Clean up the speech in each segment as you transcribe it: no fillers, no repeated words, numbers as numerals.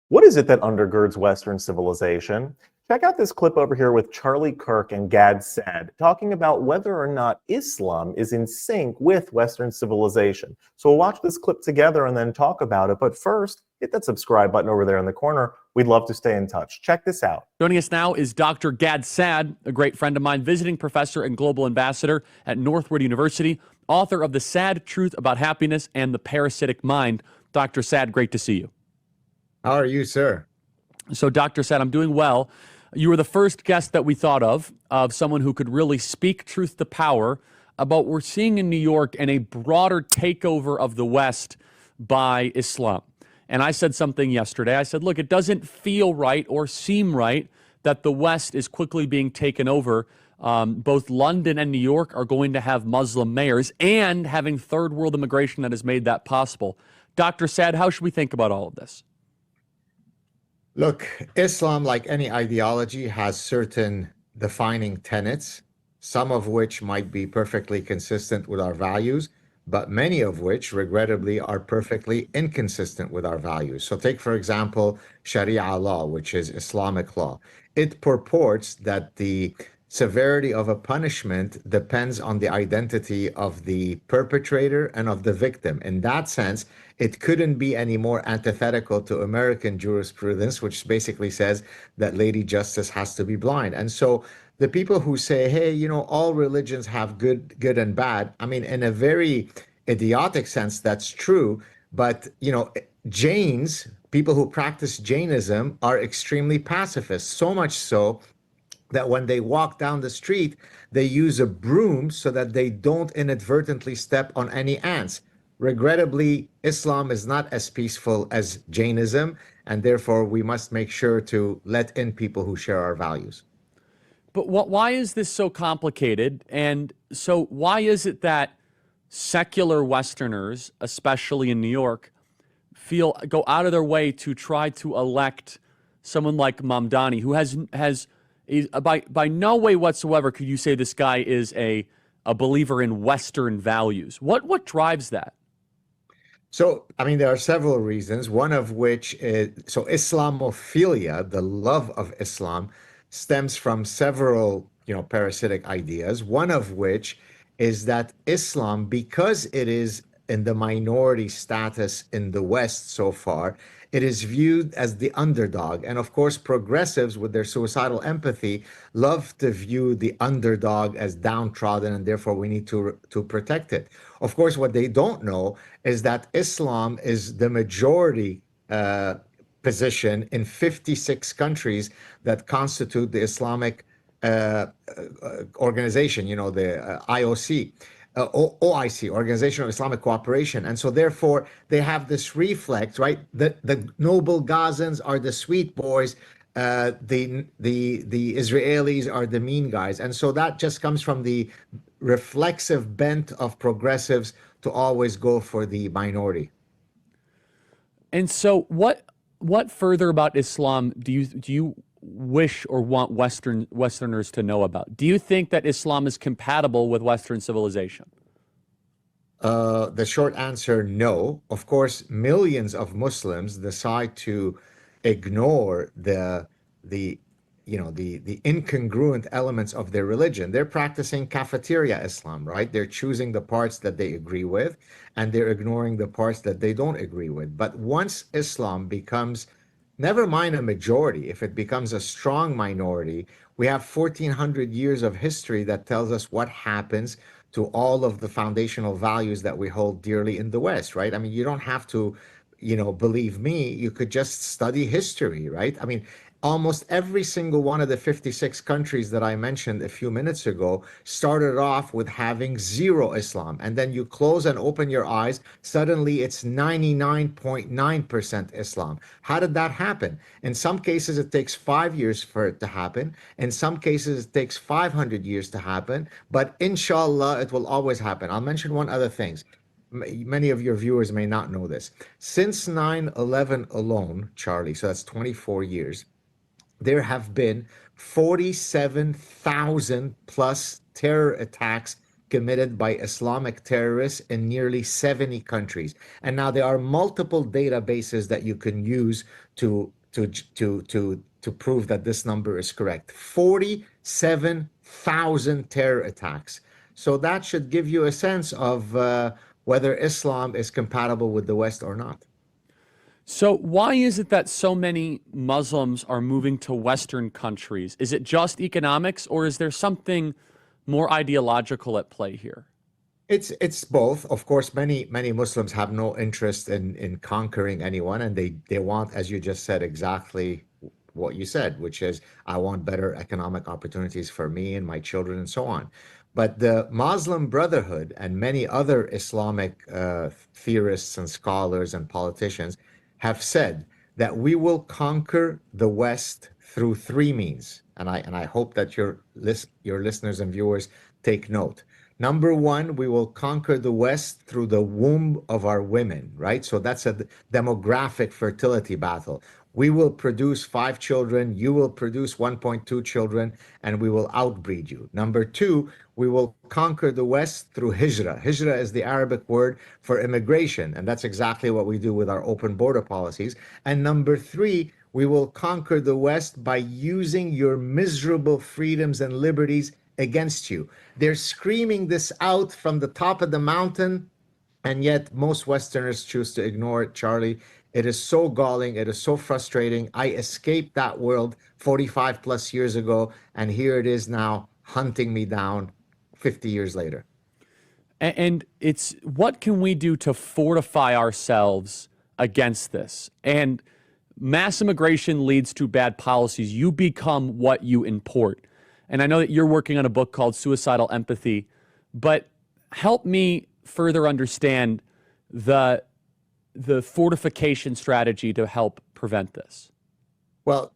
What is it that undergirds Western civilization? Check out this clip over here with Charlie Kirk and Gad Saad talking about whether or not Islam is in sync with Western civilization. So we'll watch this clip together and then talk about it. But first, hit that subscribe button over there in the corner. We'd love to stay in touch. Check this out. Joining us now is Dr. Gad Saad, a great friend of mine, visiting professor and global ambassador at Northwood University, author of The Sad Truth About Happiness and the Parasitic Mind. Dr. Saad, great to see you. How are you, sir? So, Dr. Saad, I'm doing well. You were the first guest that we thought of someone who could really speak truth to power about what we're seeing in New York and a broader takeover of the West by Islam. And I said something yesterday. I said, look, it doesn't feel right or seem right that the West is quickly being taken over. Both London and New York are going to have Muslim mayors, and having third world immigration that has made that possible. Dr. Saad, how should we think about all of this? Look, Islam, like any ideology, has certain defining tenets, some of which might be perfectly consistent with our values, but many of which, regrettably, are perfectly inconsistent with our values. So take, for example, Sharia law, which is Islamic law. It purports that the severity of a punishment depends on the identity of the perpetrator and of the victim. In that sense, it couldn't be any more antithetical to American jurisprudence, which basically says that Lady Justice has to be blind. And so the people who say, hey, you know, all religions have good and bad, I mean, in a very idiotic sense, that's true. But, you know, Jains, people who practice Jainism, are extremely pacifist, so much so that when they walk down the street, they use a broom so that they don't inadvertently step on any ants. Regrettably, Islam is not as peaceful as Jainism, and therefore we must make sure to let in people who share our values. But why is this so complicated? And so why is it that secular Westerners, especially in New York, go out of their way to try to elect someone like Mamdani, who has by no way whatsoever could you say this guy is a believer in Western values? What drives that? So, I mean, there are several reasons, one of which is, so Islamophilia, the love of Islam, stems from several, parasitic ideas, one of which is that Islam, because it is in the minority status in the West so far, it is viewed as the underdog. And of course, progressives with their suicidal empathy love to view the underdog as downtrodden, and therefore we need to protect it. Of course, what they don't know is that Islam is the majority position in 56 countries that constitute the Islamic organization, the IOC. OIC, Organization of Islamic Cooperation. And so therefore they have this reflex, right? The noble Gazans are the sweet boys, the Israelis are the mean guys. And so that just comes from the reflexive bent of progressives to always go for the minority. And so what further about Islam do you wish or want Westerners to know about? Do you think that Islam is compatible with Western civilization? The short answer, no. Of course, millions of Muslims decide to ignore the incongruent elements of their religion. They're practicing cafeteria Islam, right? They're choosing the parts that they agree with, and they're ignoring the parts that they don't agree with. But once Islam becomes, never mind a majority, if it becomes a strong minority, we have 1,400 years of history that tells us what happens to all of the foundational values that we hold dearly in the West, right? I mean, you don't have to, believe me, you could just study history, right? I mean, almost every single one of the 56 countries that I mentioned a few minutes ago started off with having zero Islam. And then you close and open your eyes, suddenly it's 99.9% Islam. How did that happen? In some cases, it takes 5 years for it to happen. In some cases, it takes 500 years to happen. But inshallah, it will always happen. I'll mention one other thing. Many of your viewers may not know this. Since 9/11 alone, Charlie, so that's 24 years, there have been 47,000 plus terror attacks committed by Islamic terrorists in nearly 70 countries. And now there are multiple databases that you can use to to prove that this number is correct. 47,000 terror attacks. So that should give you a sense of whether Islam is compatible with the West or not. So why is it that so many Muslims are moving to Western countries? Is it just economics, or is there something more ideological at play here? It's both. Of course, many Muslims have no interest in conquering anyone, and they want, as you just said, exactly what you said, which is I want better economic opportunities for me and my children and so on. But the Muslim Brotherhood and many other Islamic theorists and scholars and politicians have said that we will conquer the West through three means, and I hope that your listeners and viewers take note. Number one, we will conquer the West through the womb of our women, right? So that's a demographic fertility battle. We will produce 5 children, you will produce 1.2 children, and we will outbreed you. Number two, we will conquer the West through hijrah. Hijrah is the Arabic word for immigration, and that's exactly what we do with our open border policies. And number three, we will conquer the West by using your miserable freedoms and liberties against you. They're screaming this out from the top of the mountain, and yet most Westerners choose to ignore it, Charlie. It is so galling. It is so frustrating. I escaped that world 45 plus years ago, and here it is now hunting me down 50 years later. And it's what can we do to fortify ourselves against this? And mass immigration leads to bad policies. You become what you import. And I know that you're working on a book called Suicidal Empathy, but help me further understand the fortification strategy to help prevent this. Well,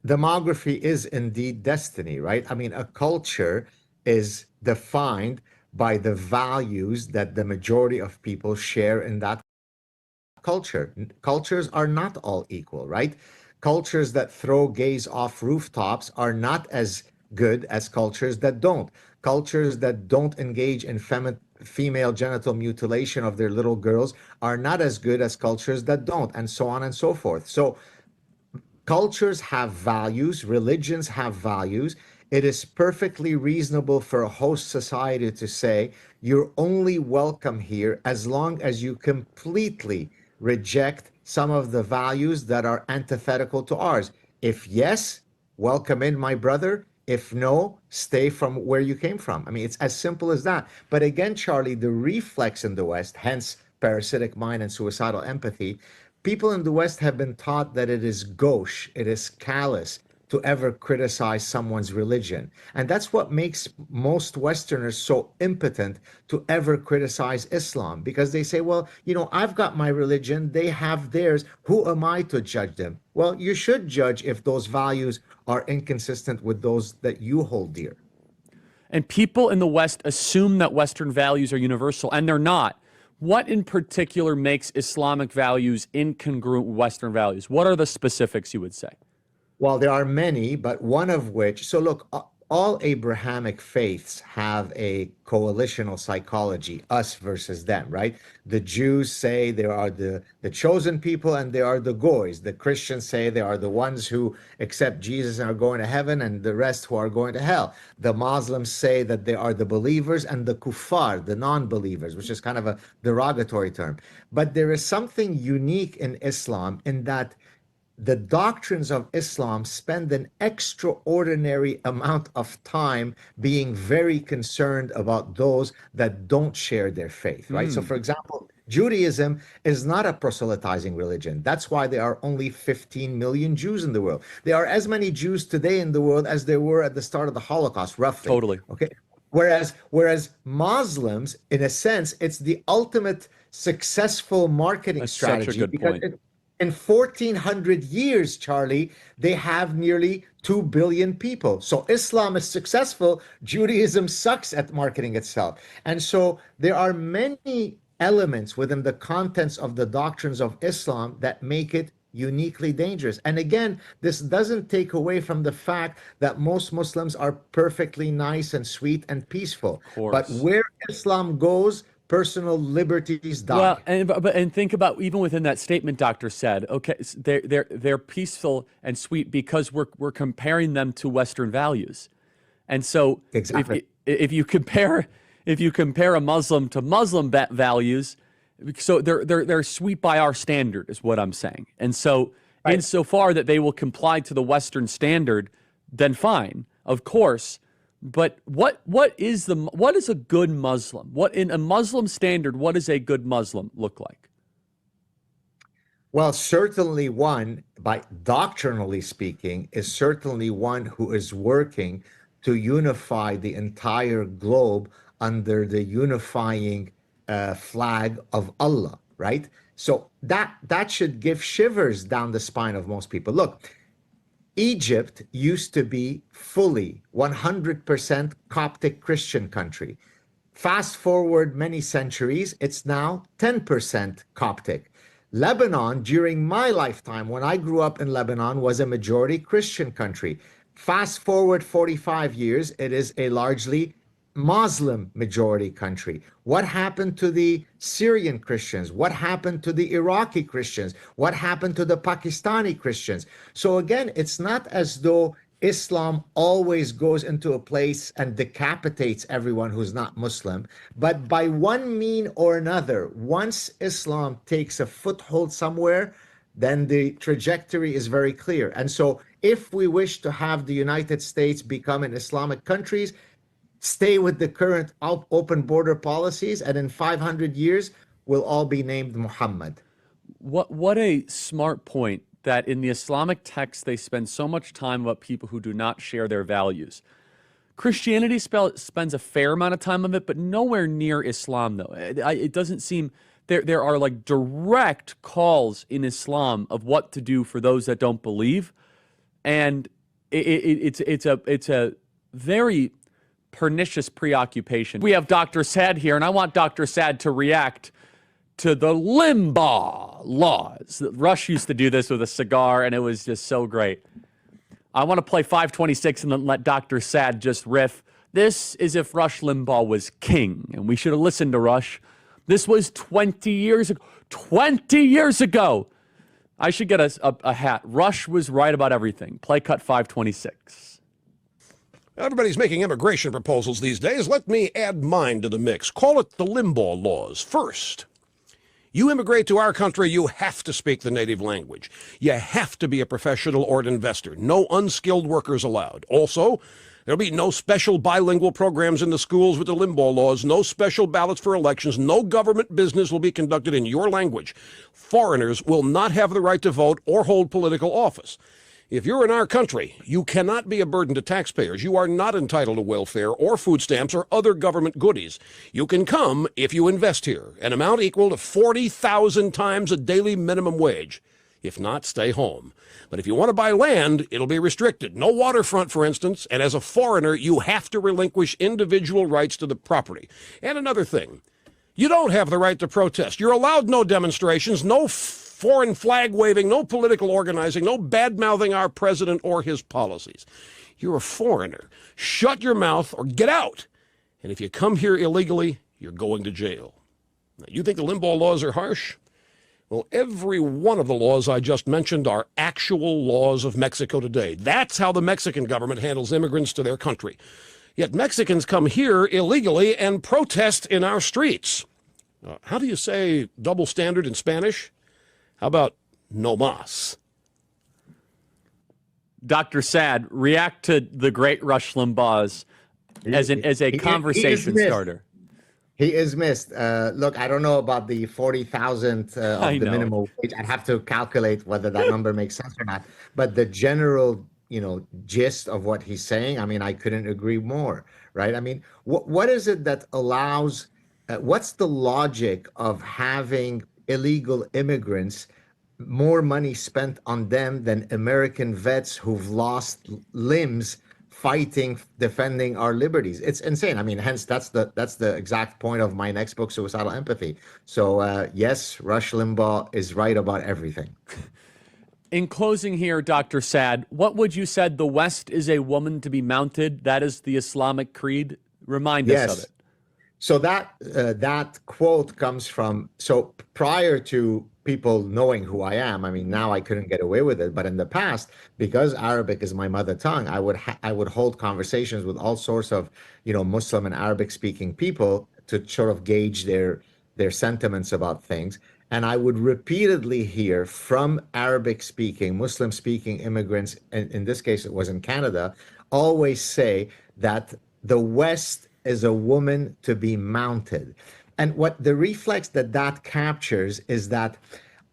demography is indeed destiny, right? I mean, a culture is defined by the values that the majority of people share in that culture. Cultures are not all equal, right? Cultures that throw gays off rooftops are not as good as cultures that don't. Cultures that don't engage in female genital mutilation of their little girls are not as good as cultures that don't, and so on and so forth. So cultures have values, religions have values. It is perfectly reasonable for a host society to say, you're only welcome here as long as you completely reject some of the values that are antithetical to ours. If yes, welcome in, my brother. If no, stay from where you came from. I mean, it's as simple as that. But again, Charlie, the reflex in the West, hence parasitic mind and suicidal empathy, people in the West have been taught that it is gauche, it is callous to ever criticize someone's religion. And that's what makes most Westerners so impotent to ever criticize Islam, because they say, well, you know, I've got my religion, they have theirs. Who am I to judge them? Well, you should judge if those values are inconsistent with those that you hold dear. And people in the West assume that Western values are universal, and they're not. What in particular makes Islamic values incongruent with Western values? What are the specifics you would say? Well, there are many, but one of which, so look, all Abrahamic faiths have a coalitional psychology, us versus them, right? The Jews say they are the chosen people and they are the goys. The Christians say they are the ones who accept Jesus and are going to heaven, and the rest who are going to hell. The Muslims say that they are the believers and the kuffar, the non-believers, which is kind of a derogatory term. But there is something unique in Islam in that the doctrines of Islam spend an extraordinary amount of time being very concerned about those that don't share their faith, right? So, for example, Judaism is not a proselytizing religion. That's why there are only 15 million Jews in the world. There are as many Jews today in the world as there were at the start of the Holocaust, roughly. Totally. Okay. Whereas Muslims, in a sense, it's the ultimate successful marketing That's strategy, such a good because point. in 1400 years, Charlie, they have nearly 2 billion people. So Islam is successful. Judaism sucks at marketing itself. And so there are many elements within the contents of the doctrines of Islam that make it uniquely dangerous. And again, this doesn't take away from the fact that most Muslims are perfectly nice and sweet and peaceful. But where Islam goes, personal liberties die. Well, and think about even within that statement, Dr. Saad. Okay, they're peaceful and sweet because we're comparing them to Western values, and so Exactly. if you compare a Muslim to Muslim values, so they're sweet by our standard, is what I'm saying. And so Right. insofar that they will comply to the Western standard, then fine, of course. But what is a good Muslim? What in a Muslim standard, what does a good Muslim look like? Well, certainly one, by doctrinally speaking, is certainly one who is working to unify the entire globe under the unifying flag of Allah, right? So that should give shivers down the spine of most people. Look, Egypt used to be fully 100% Coptic Christian country. Fast forward many centuries, it's now 10% Coptic. Lebanon, during my lifetime, when I grew up in Lebanon, was a majority Christian country. Fast forward 45 years, it is a largely Muslim majority country. What happened to the Syrian Christians? What happened to the Iraqi Christians? What happened to the Pakistani Christians? So again, it's not as though Islam always goes into a place and decapitates everyone who's not Muslim, but by one mean or another, once Islam takes a foothold somewhere, then the trajectory is very clear. And so if we wish to have the United States become an Islamic country, stay with the current open border policies, and in 500 years, we'll all be named Muhammad. What a smart point that in the Islamic text, they spend so much time about people who do not share their values. Christianity spends a fair amount of time on it, but nowhere near Islam, though. It doesn't seem there are like direct calls in Islam of what to do for those that don't believe, and it's a very pernicious preoccupation. We have Dr. Saad here, and I want Dr. Saad to react to the Limbo laws. Rush used to do this with a cigar, and it was just so great. I want to play 526 and then let Dr. Saad just riff. This is if Rush Limbaugh was king, and we should have listened to Rush. This was 20 years ago. 20 years ago! I should get a hat. Rush was right about everything. Play cut 526. Everybody's making immigration proposals these days. Let me add mine to the mix. Call it the Limbo laws. First, you immigrate to our country, you have to speak the native language. You have to be a professional or an investor. No unskilled workers allowed. Also, there'll be no special bilingual programs in the schools with the Limbo laws, no special ballots for elections, no government business will be conducted in your language. Foreigners will not have the right to vote or hold political office. If you're in our country, you cannot be a burden to taxpayers. You are not entitled to welfare or food stamps or other government goodies. You can come if you invest here, an amount equal to 40,000 times a daily minimum wage. If not, stay home. But if you want to buy land, it'll be restricted. No waterfront, for instance, and as a foreigner, you have to relinquish individual rights to the property. And another thing, you don't have the right to protest. You're allowed no demonstrations, no foreign flag waving, no political organizing, no bad-mouthing our president or his policies. You're a foreigner. Shut your mouth or get out. And if you come here illegally, you're going to jail. Now, you think the Limbo laws are harsh? Well, every one of the laws I just mentioned are actual laws of Mexico today. That's how the Mexican government handles immigrants to their country. Yet Mexicans come here illegally and protest in our streets. How do you say double standard in Spanish? How about no mas? Dr. Saad, react to the great Rush Limbaugh's as a conversation starter. He is missed. Look, I don't know about the 40,000 of the minimum wage. I'd have to calculate whether that number makes sense or not. But the general, gist of what he's saying, I mean, I couldn't agree more, right? I mean, what is it that allows, what's the logic of having illegal immigrants, more money spent on them than American vets who've lost limbs fighting, defending our liberties? It's insane. I mean, hence that's the exact point of my next book, Suicidal Empathy. So yes, Rush Limbaugh is right about everything. In closing here, Dr. Saad, what would you said? The West is a woman to be mounted. That is the Islamic creed. Remind us of it. So that quote comes from, so prior to people knowing who I am, I mean, now I couldn't get away with it, but in the past, because Arabic is my mother tongue, I would hold conversations with all sorts of, Muslim and Arabic speaking people to sort of gauge their sentiments about things. And I would repeatedly hear from Arabic speaking, Muslim speaking immigrants, in this case it was in Canada, always say that the West is a woman to be mounted. And what the reflex that captures is that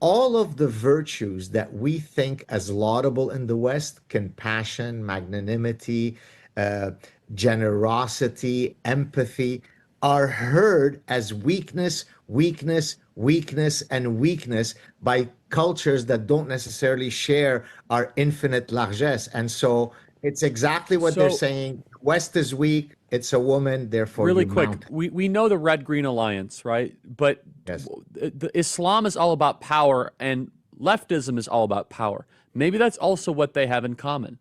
all of the virtues that we think as laudable in the West, compassion, magnanimity, uh, generosity, empathy, are heard as weakness, weakness, weakness, and weakness by cultures that don't necessarily share our infinite largesse. And so it's exactly what they're So, saying. West is weak. It's a woman, therefore really you quick, mount it. we know the Red Green Alliance, right? But Yes. Islam is all about power, and leftism is all about power. Maybe that's also what they have in common.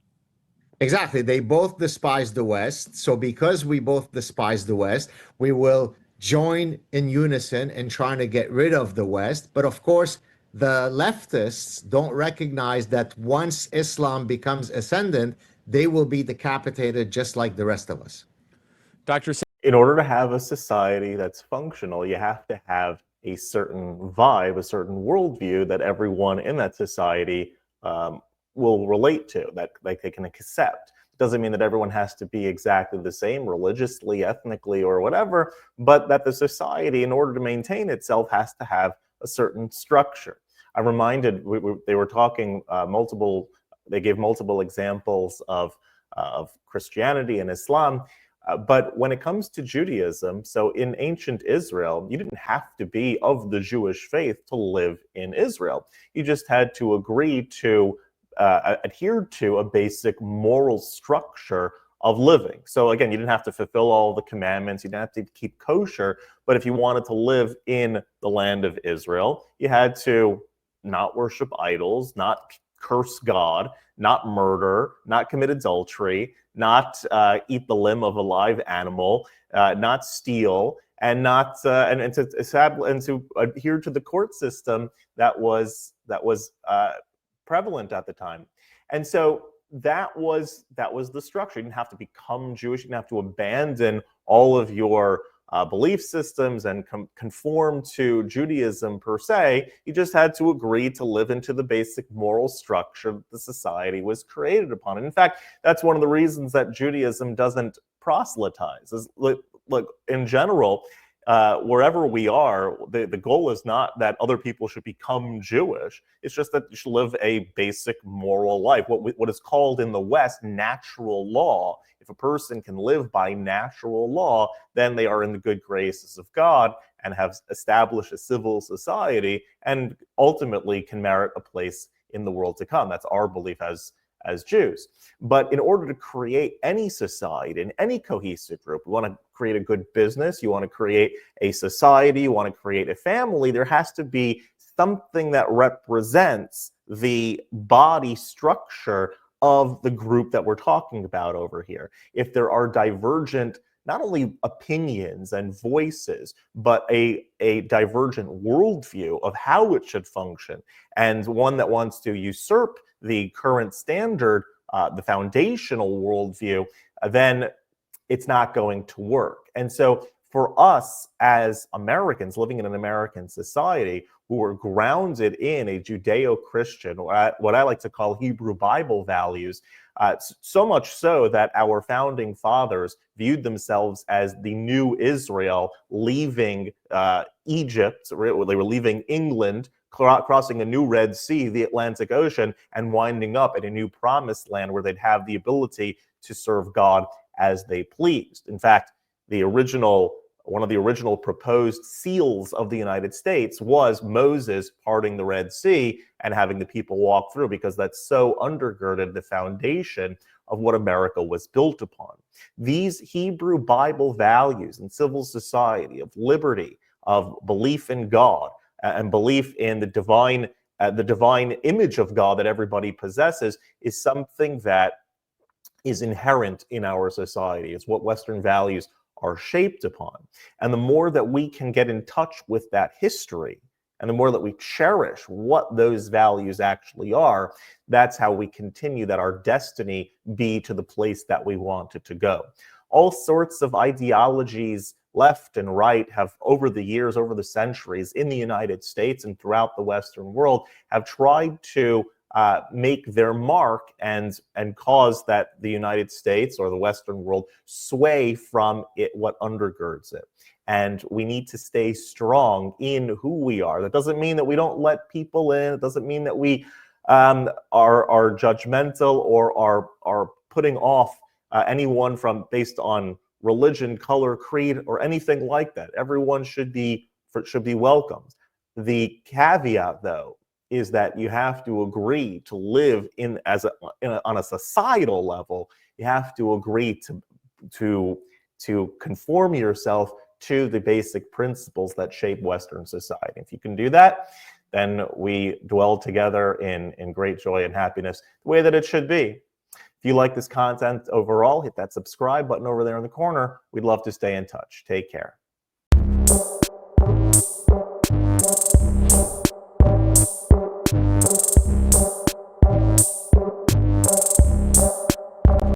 Exactly. They both despise the West. So because we both despise the West, we will join in unison in trying to get rid of the West. But of course, the leftists don't recognize that once Islam becomes ascendant, they will be decapitated just like the rest of us. Dr. In order to have a society that's functional, you have to have a certain vibe, a certain worldview that everyone in that society will relate to, that like they can accept. It doesn't mean that everyone has to be exactly the same religiously, ethnically, or whatever, but that the society, in order to maintain itself, has to have a certain structure. I'm reminded, they were talking they gave multiple examples of Christianity and Islam. But when it comes to Judaism, so in ancient Israel, you didn't have to be of the Jewish faith to live in Israel. You just had to agree to adhere to a basic moral structure of living. So again, you didn't have to fulfill all the commandments, you didn't have to keep kosher, but if you wanted to live in the land of Israel, you had to not worship idols, not curse God, not murder, not commit adultery, not eat the limb of a live animal, not steal, and not and to adhere to the court system that was prevalent at the time. And so that was the structure. You didn't have to become Jewish. You didn't have to abandon all of your belief systems and conform to Judaism per se. You just had to agree to live into the basic moral structure that the society was created upon. And in fact, that's one of the reasons that Judaism doesn't proselytize. Look, in general, wherever we are, the goal is not that other people should become Jewish. It's just that you should live a basic moral life. What is called in the West natural law. If a person can live by natural law, then they are in the good graces of God and have established a civil society and ultimately can merit a place in the world to come. That's our belief as Jews. But in order to create any society and any cohesive group, we want to create a good business, you want to create a society, you want to create a family, there has to be something that represents the body structure of the group that we're talking about over here. If there are divergent, not only opinions and voices, but a divergent worldview of how it should function, and one that wants to usurp the current standard, the foundational worldview, then it's not going to work. And so for us as Americans living in an American society who are grounded in a Judeo-Christian, what I like to call Hebrew Bible values, so much so that our founding fathers viewed themselves as the new Israel leaving Egypt. They were leaving England, crossing a new Red Sea, the Atlantic Ocean, and winding up at a new promised land where they'd have the ability to serve God as they pleased. In fact, one of the original proposed seals of the United States was Moses parting the Red Sea and having the people walk through, because that's so undergirded the foundation of what America was built upon. These Hebrew Bible values in civil society, of liberty, of belief in God, and belief in the divine image of God that everybody possesses, is something that is inherent in our society. It's what Western values are shaped upon. And the more that we can get in touch with that history, and the more that we cherish what those values actually are, that's how we continue that our destiny be to the place that we want it to go. All sorts of ideologies, left and right, have over the years, over the centuries, in the United States and throughout the Western world, have tried to make their mark and cause that the United States or the Western world sway from it, what undergirds it. And we need to stay strong in who we are. That doesn't mean that we don't let people in. It doesn't mean that we are judgmental or are putting off anyone from based on religion, color, creed, or anything like that. Everyone should be welcomed. The caveat, though, is that you have to agree to live on a societal level. You have to agree to conform yourself to the basic principles that shape Western society. If you can do that, then we dwell together in great joy and happiness, the way that it should be. If you like this content overall, hit that subscribe button over there in the corner. We'd love to stay in touch. Take care.